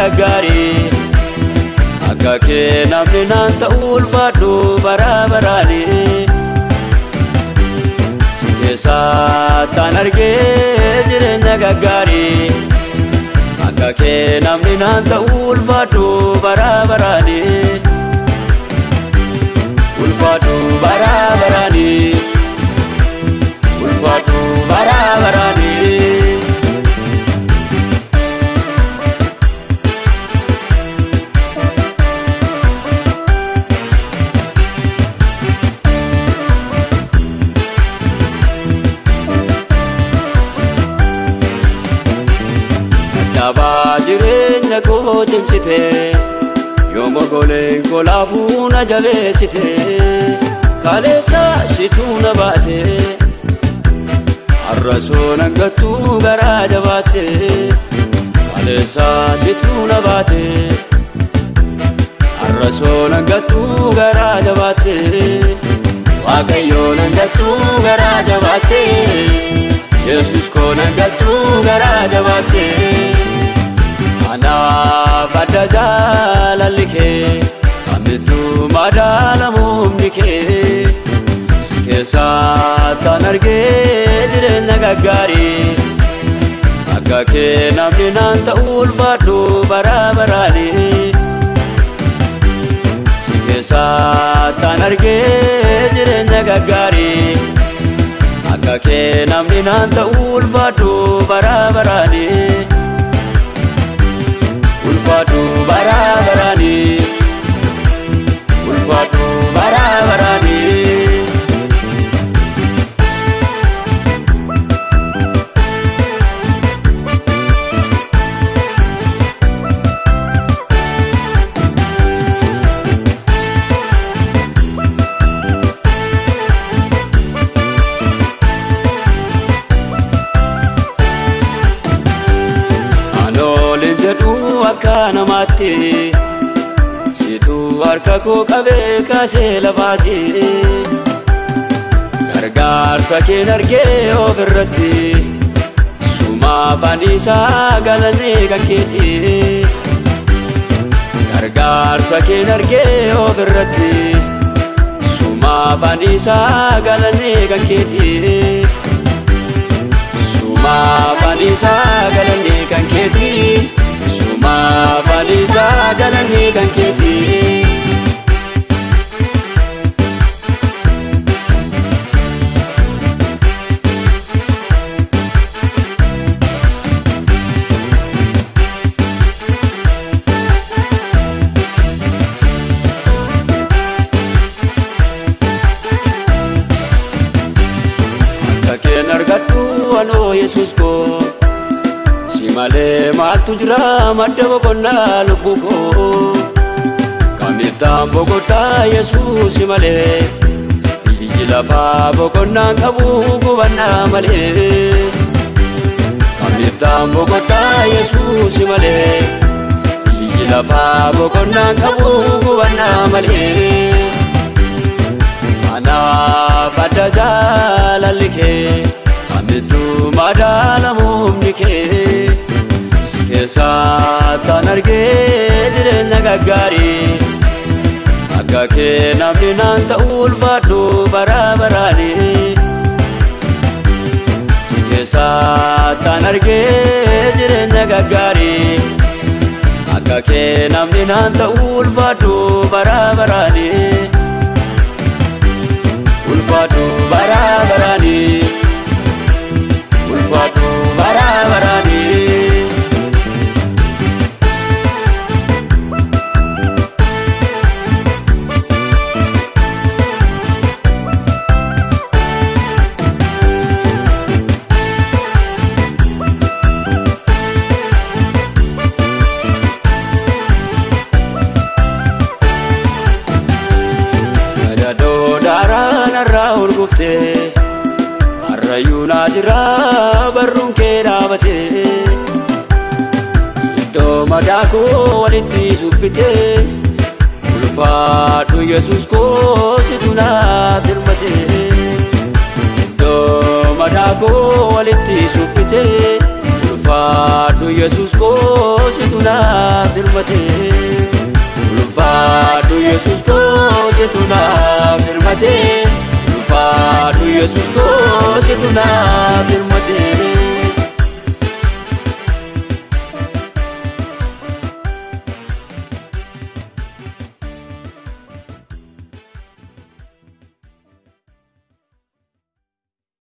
nagagari akka kee namni naan ta'uu ulfaadhu bara baraani si keessaa taan argee jireenya gaggaarii akka kee namni naan ta'uu ulfaadhu bara baraani ulfaadhu bara baraani ulfaadhu bara baraani Daba jireenya koo cimsite yooma goleen kolaafuu na jabeessite kaleessa situu na baate arrasoo nangattuu garaa jabaatte kaleessa situu na baate arrasoo nangattuu garaa jabaatte waaqayyoo nangattuu garaa jabaatte Yesus ko nangattuu garaa jabaatte Anaaf adda jaalalli kee kamittuu madaalamumni kee si keessaa taan argee jireenya gaggaarii akka kee namni naan ta'uu ulfaadhu bara baraani si keessaa taan argee jireenya gaggaarii akka kee namni naan ta'uu ulfaadhu bara baraani ulfaadhu bara baraani ulfaadhu bara baraani Anoolin jedhu akka namaatti situu harka koo qabee kaasee lafaati gargaarsa keen argee ofirratti suma afaan isaa galannee kan keeti gargaarsa keen argee ofirratti suma afaan isaa galannee kan keeti suma afaan isaa galannee kan keeti suma afaan isaa galannee kan keeti akka keen argadhu anoo Yesus ko si malee maaltu jira madda boqonnaa lubbuu koo kamittaan boqotaa Yesus si malee biyyi lafaa boqonnaan qabu gubannaa malee kamittaan boqotaa Yesus si malee biyyi lafaa boqonnaan qabu gubannaa malee Anaaf adda jaalalli kee kamittuu madaalamumni kee si keessaa taan argee jireenya gaggaarii akka kee namni naan ta'uu ulfaadhu bara baraani si keessaa taan argee jireenya gaggaarii akka kee namni naan ta'uu ulfaadhu bara baraani ulfaadhu bara baraani ulfaadhu bara baraani Gadadoo daaraan irraa urgufte harrayyuu naa jira barruun kee dhaabate iddoo madaa koo walitti subbite ulfaadhu Yesus koo situ naaf hirmate iddoo madaa koo walitti subbite ulfaadhu Yesus koo situ situ naaf dirmate ulfaadhu Yesus koo situ naaf dirmate ulfaadhu Yesus koo situ naaf